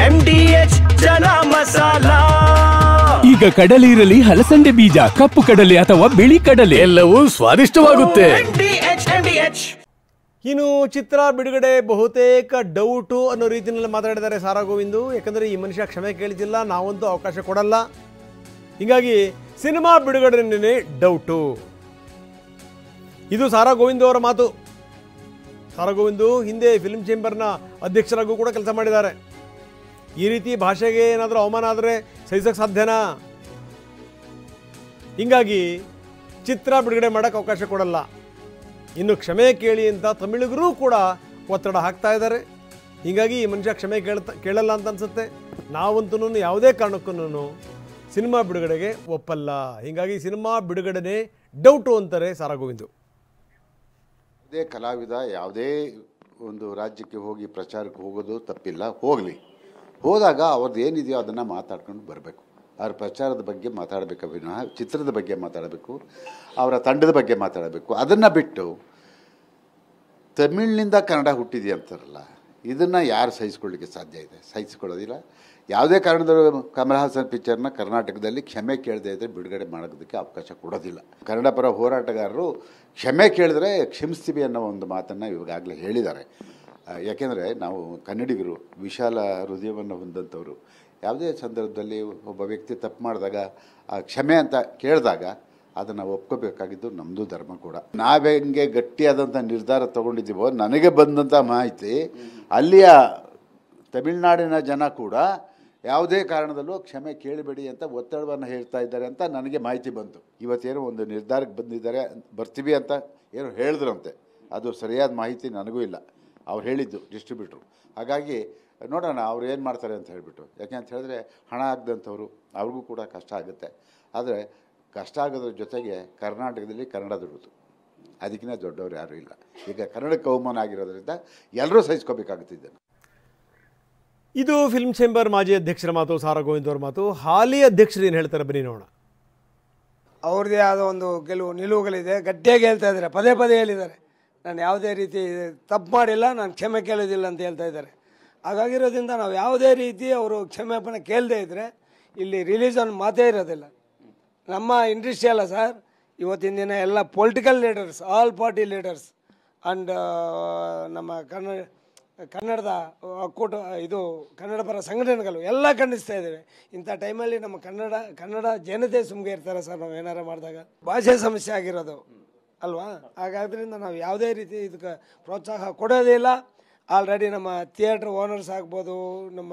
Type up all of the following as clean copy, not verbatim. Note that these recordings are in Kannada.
MDH ಚನಾ ಮಸಾಲ. ಈಗ ಕಡಲೆ ಇರಲಿ, ಹಲಸಂದೆ ಬೀಜ, ಕಪ್ಪು ಕಡಲೆ ಅಥವಾ ಬಿಳಿ ಕಡಲೆ, ಎಲ್ಲವೂ ಸ್ವಾದಿಷ್ಟವಾಗುತ್ತೆ. ಇನ್ನು ಚಿತ್ರ ಬಿಡುಗಡೆ ಬಹುತೇಕ ಡೌಟು ಅನ್ನೋ ರೀತಿಯಲ್ಲಿ ಮಾತಾಡಿದ್ದಾರೆ ಸಾರಾ ಗೋವಿಂದು. ಯಾಕಂದರೆ ಈ ಮನುಷ್ಯ ಕ್ಷಮೆ ಕೇಳಿದಿಲ್ಲ, ನಾವಂತೂ ಅವಕಾಶ ಕೊಡಲ್ಲ. ಹೀಗಾಗಿ ಸಿನಿಮಾ ಬಿಡುಗಡೆನೇ ಡೌಟು. ಇದು ಸಾರಾ ಗೋವಿಂದು ಅವರ ಮಾತು. ಸಾರಾ ಗೋವಿಂದು ಹಿಂದೆ ಫಿಲ್ಮ್ ಚೇಂಬರ್ನ ಅಧ್ಯಕ್ಷರಾಗೂ ಕೂಡ ಕೆಲಸ ಮಾಡಿದ್ದಾರೆ. ಈ ರೀತಿ ಭಾಷೆಗೆ ಏನಾದರೂ ಅವಮಾನ ಆದರೆ ಸಹಿಸೋಕ್ಕೆ ಸಾಧ್ಯನಾ? ಹೀಗಾಗಿ ಚಿತ್ರ ಬಿಡುಗಡೆ ಮಾಡೋಕ್ಕೆ ಅವಕಾಶ ಕೊಡಲ್ಲ. ಇನ್ನು ಕ್ಷಮೆ ಕೇಳಿ ಅಂತ ತಮಿಳಿಗರೂ ಕೂಡ ಒತ್ತಡ ಹಾಕ್ತಾ ಇದ್ದಾರೆ. ಹೀಗಾಗಿ ಈ ಮನುಷ್ಯ ಕ್ಷಮೆ ಕೇಳಲ್ಲ ಅಂತ ಅನಿಸುತ್ತೆ. ನಾವಂತೂ ಯಾವುದೇ ಕಾರಣಕ್ಕೂ ಸಿನಿಮಾ ಬಿಡುಗಡೆಗೆ ಒಪ್ಪಲ್ಲ. ಹೀಗಾಗಿ ಸಿನಿಮಾ ಬಿಡುಗಡೆನೇ ಡೌಟು ಅಂತಾರೆ ಸಾರಾ ಗೋವಿಂದು. ಯಾವುದೇ ಕಲಾವಿದ ಯಾವುದೇ ಒಂದು ರಾಜ್ಯಕ್ಕೆ ಹೋಗಿ ಪ್ರಚಾರಕ್ಕೆ ಹೋಗೋದು ತಪ್ಪಿಲ್ಲ, ಹೋಗಲಿ. ಹೋದಾಗ ಅವ್ರದ್ದು ಏನಿದೆಯೋ ಅದನ್ನು ಮಾತಾಡ್ಕೊಂಡು ಬರಬೇಕು. ಅವ್ರ ಪ್ರಚಾರದ ಬಗ್ಗೆ ಮಾತಾಡಬೇಕು, ವಿನಃ ಚಿತ್ರದ ಬಗ್ಗೆ ಮಾತಾಡಬೇಕು, ಅವರ ತಂಡದ ಬಗ್ಗೆ ಮಾತಾಡಬೇಕು. ಅದನ್ನು ಬಿಟ್ಟು ತಮಿಳಿನಿಂದ ಕನ್ನಡ ಹುಟ್ಟಿದೆ ಅಂತಾರಲ್ಲ, ಇದನ್ನು ಯಾರು ಸಹಿಸ್ಕೊಳ್ಳಿಕ್ಕೆ ಸಾಧ್ಯ ಇದೆ? ಸಹಿಸ್ಕೊಳ್ಳೋದಿಲ್ಲ. ಯಾವುದೇ ಕಾರಣದಲ್ಲೂ ಕಮಲ್ ಹಾಸನ್ ಪಿಕ್ಚರ್ನ ಕರ್ನಾಟಕದಲ್ಲಿ ಕ್ಷಮೆ ಕೇಳದೇ ಇದ್ದರೆ ಬಿಡುಗಡೆ ಮಾಡೋದಕ್ಕೆ ಅವಕಾಶ ಕೊಡೋದಿಲ್ಲ. ಕನ್ನಡ ಪರ ಹೋರಾಟಗಾರರು ಕ್ಷಮೆ ಕೇಳಿದ್ರೆ ಕ್ಷಮಿಸ್ತೀವಿ ಅನ್ನೋ ಒಂದು ಮಾತನ್ನು ಇವಾಗಲೇ ಹೇಳಿದ್ದಾರೆ. ಯಾಕೆಂದರೆ ನಾವು ಕನ್ನಡಿಗರು ವಿಶಾಲ ಹೃದಯವನ್ನು ಹೊಂದಂಥವ್ರು. ಯಾವುದೇ ಸಂದರ್ಭದಲ್ಲಿ ಒಬ್ಬ ವ್ಯಕ್ತಿ ತಪ್ಪು ಮಾಡಿದಾಗ ಆ ಕ್ಷಮೆ ಅಂತ ಕೇಳಿದಾಗ ಅದನ್ನು ಒಪ್ಕೋಬೇಕಾಗಿದ್ದು ನಮ್ಮದು ಧರ್ಮ ಕೂಡ. ನಾವು ಹೆಂಗೆ ಗಟ್ಟಿಯಾದಂಥ ನಿರ್ಧಾರ ತೊಗೊಂಡಿದ್ದೀವೋ, ನನಗೆ ಬಂದಂಥ ಮಾಹಿತಿ ಅಲ್ಲಿಯ ತಮಿಳುನಾಡಿನ ಜನ ಕೂಡ ಯಾವುದೇ ಕಾರಣದಲ್ಲೂ ಕ್ಷಮೆ ಕೇಳಬೇಡಿ ಅಂತ ಒತ್ತಡವನ್ನು ಹೇಳ್ತಾ ಇದ್ದಾರೆ ಅಂತ ನನಗೆ ಮಾಹಿತಿ ಬಂತು. ಇವತ್ತೇನೋ ಒಂದು ನಿರ್ಧಾರಕ್ಕೆ ಬಂದಿದ್ದಾರೆ, ಬರ್ತೀವಿ ಅಂತ ಏನೋ ಹೇಳಿದ್ರಂತೆ. ಅದು ಸರಿಯಾದ ಮಾಹಿತಿ ನನಗೂ ಇಲ್ಲ. ಅವ್ರು ಹೇಳಿದ್ದು ಡಿಸ್ಟ್ರಿಬ್ಯೂಟ್ರು. ಹಾಗಾಗಿ ನೋಡೋಣ ಅವ್ರು ಏನು ಮಾಡ್ತಾರೆ ಅಂತ ಹೇಳಿಬಿಟ್ಟು. ಯಾಕೆ ಅಂತ ಹೇಳಿದ್ರೆ ಹಣ ಆಗದಂಥವ್ರು, ಅವ್ರಿಗೂ ಕೂಡ ಕಷ್ಟ ಆಗುತ್ತೆ. ಆದರೆ ಕಷ್ಟ ಆಗೋದ್ರ ಜೊತೆಗೆ ಕರ್ನಾಟಕದಲ್ಲಿ ಕನ್ನಡ ದುಡಿದು ಅದಕ್ಕಿಂತ ದೊಡ್ಡವ್ರು ಯಾರೂ ಇಲ್ಲ. ಈಗ ಕನ್ನಡಕ್ಕೆ ಅವಮಾನ ಆಗಿರೋದ್ರಿಂದ ಎಲ್ಲರೂ ಸಹಿಸ್ಕೋಬೇಕಾಗುತ್ತಿದೆ. ಇದು ಫಿಲ್ಮ್ ಚೇಂಬರ್ ಮಾಜಿ ಅಧ್ಯಕ್ಷರ ಮಾತು, ಸಾರಾ ಗೋವಿಂದ್ ಅವ್ರ ಮಾತು. ಹಾಲಿ ಅಧ್ಯಕ್ಷರು ಏನು ಹೇಳ್ತಾರೆ ಬನ್ನಿ ನೋಡೋಣ. ಅವ್ರದ್ದೇ ಆದ ಒಂದು ಕೆಲವು ನಿಲುವುಗಳಿದೆ. ಗಟ್ಟಿಯಾಗಿ ಹೇಳ್ತಾ ಇದ್ದಾರೆ, ಪದೇ ಪದೇ ಹೇಳಿದ್ದಾರೆ, ನಾನು ಯಾವುದೇ ರೀತಿ ತಪ್ಪು ಮಾಡಿಲ್ಲ, ನಾನು ಕ್ಷಮೆ ಕೇಳೋದಿಲ್ಲ ಅಂತ ಹೇಳ್ತಾ ಇದ್ದಾರೆ. ಹಾಗಾಗಿರೋದ್ರಿಂದ ನಾವು ಯಾವುದೇ ರೀತಿ ಅವರು ಕ್ಷಮೆಪಣೆ ಕೇಳದೇ ಇದ್ದರೆ ಇಲ್ಲಿ ರಿಲೀಸ್ ಅನ್ನೋ ಮಾತೇ ಇರೋದಿಲ್ಲ. ನಮ್ಮ ಇಂಡಸ್ಟ್ರಿ ಅಲ್ಲ ಸರ್, ಇವತ್ತಿನ ದಿನ ಎಲ್ಲ political leaders, all party leaders and ನಮ್ಮ ಕನ್ನಡದ ಒಕ್ಕೂಟ, ಇದು ಕನ್ನಡ ಪರ ಸಂಘಟನೆಗಳು ಎಲ್ಲ ಖಂಡಿಸ್ತಾ ಇದ್ದೇವೆ. ಇಂಥ ಟೈಮಲ್ಲಿ ನಮ್ಮ ಕನ್ನಡ ಜನತೆ ಸುಮ್ಗೆ ಇರ್ತಾರೆ ಸರ್. ನಾವು ಏನಾರು ಮಾಡಿದಾಗ ಭಾಷೆ ಸಮಸ್ಯೆ ಆಗಿರೋದು ಅಲ್ವಾ? ಹಾಗಾದ್ರಿಂದ ನಾವು ಯಾವುದೇ ರೀತಿ ಇದಕ್ಕೆ ಪ್ರೋತ್ಸಾಹ ಕೊಡೋದಿಲ್ಲ. ಆಲ್ರೆಡಿ ನಮ್ಮ ಥಿಯೇಟ್ರ್ ಓನರ್ಸ್ ಆಗ್ಬೋದು, ನಮ್ಮ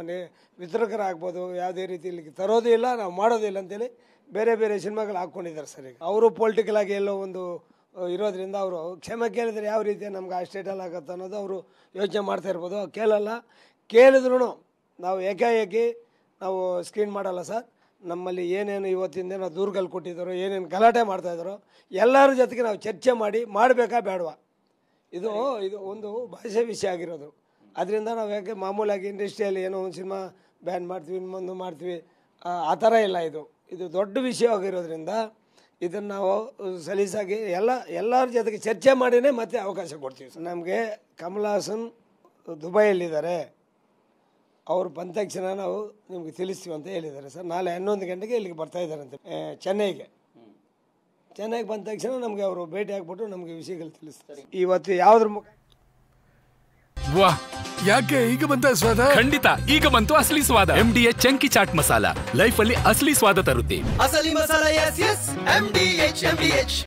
ವಿತರಕರಾಗ್ಬೋದು, ಯಾವುದೇ ರೀತಿ ಇಲ್ಲಿಗೆ ತರೋದು ಇಲ್ಲ, ನಾವು ಮಾಡೋದಿಲ್ಲ ಅಂತೇಳಿ ಬೇರೆ ಬೇರೆ ಸಿನಿಮಾಗಳು ಹಾಕ್ಕೊಂಡಿದ್ದಾರೆ ಸರ್. ಈಗ ಅವರು ಪೊಲಿಟಿಕಲ್ ಆಗಿ ಎಲ್ಲೋ ಒಂದು ಇರೋದ್ರಿಂದ ಅವರು ಕ್ಷಮೆ ಕೇಳಿದರೆ ಯಾವ ರೀತಿ ನಮ್ಗೆ ಆ ಸ್ಟೇಟಲ್ಲಿ ಆಗುತ್ತೆ ಅನ್ನೋದು ಅವರು ಯೋಚನೆ ಮಾಡ್ತಾ ಇರ್ಬೋದು. ಕೇಳಲ್ಲ. ಕೇಳಿದ್ರು ನಾವು ಏಕಾಏಕಿ ನಾವು ಸ್ಕ್ರೀನ್ ಮಾಡಲ್ಲ ಸರ್. ನಮ್ಮಲ್ಲಿ ಏನೇನು ಇವತ್ತಿನ ದಿನ ದೂರುಗಳು ಕೊಟ್ಟಿದ್ದಾರೋ, ಏನೇನು ಗಲಾಟೆ ಮಾಡ್ತಾಯಿದ್ದಾರೋ ಎಲ್ಲರ ಜೊತೆಗೆ ನಾವು ಚರ್ಚೆ ಮಾಡಿ ಮಾಡಬೇಕಾ ಬೇಡವಾ, ಇದು ಒಂದು ಭಾಷೆ ವಿಷಯ ಆಗಿರೋದು. ಅದರಿಂದ ನಾವು ಯಾಕೆ ಮಾಮೂಲಾಗಿ ಇಂಡಸ್ಟ್ರಿಯಲ್ಲಿ ಏನೋ ಒಂದು ಸಿನಿಮಾ ಬ್ಯಾನ್ ಮಾಡ್ತೀವಿ, ಇನ್ನೊಂದು ಮಾಡ್ತೀವಿ, ಆ ಥರ ಇಲ್ಲ. ಇದು ದೊಡ್ಡ ವಿಷಯ ಆಗಿರೋದ್ರಿಂದ ಇದನ್ನು ನಾವು ಸಲೀಸಾಗಿ ಎಲ್ಲರ ಜೊತೆಗೆ ಚರ್ಚೆ ಮಾಡಿನೇ ಮತ್ತೆ ಅವಕಾಶ ಕೊಡ್ತೀವಿ ಸರ್. ನಮಗೆ ಕಮಲ್ ಹಾಸನ್ ದುಬೈಯಲ್ಲಿದ್ದಾರೆ, ಅವರು ಬಂದ ತಕ್ಷಣ ನಾವು ನಿಮಗೆ ತಿಳಿಸ್ತೀವಿ ಅಂತ ಹೇಳಿದ್ದಾರೆ ಸರ್. ನಾಳೆ 11 ಗಂಟೆಗೆ ಇಲ್ಲಿಗೆ ಬರ್ತಾಯಿದ್ದಾರಂತೆ ಚೆನ್ನೈಗೆ ಬಂದ ತಕ್ಷಣ ನಮಗೆ ಅವರು ಭೇಟಿ ಆಗ್ಬಿಟ್ಟು ನಮಗೆ ವಿಷಯಗಳು ತಿಳಿಸ್ತಾರೆ. ಇವತ್ತು ಯಾವುದ್ರ ಮುಖ ವಾಹ್, ಯಾಕೆ ಈಗ ಬಂತ ಸ್ವಾದ? ಖಂಡಿತ ಈಗ ಬಂತು ಅಸಲಿ ಸ್ವಾದ. MDH chunky chaat masala life ಅಲ್ಲಿ ಅಸಲಿ ಸ್ವಾದ ತರುತ್ತೆ. ಅಸಲಿ ಮಸಾಲ, ಎಸ್ ಎಸ್ MDH.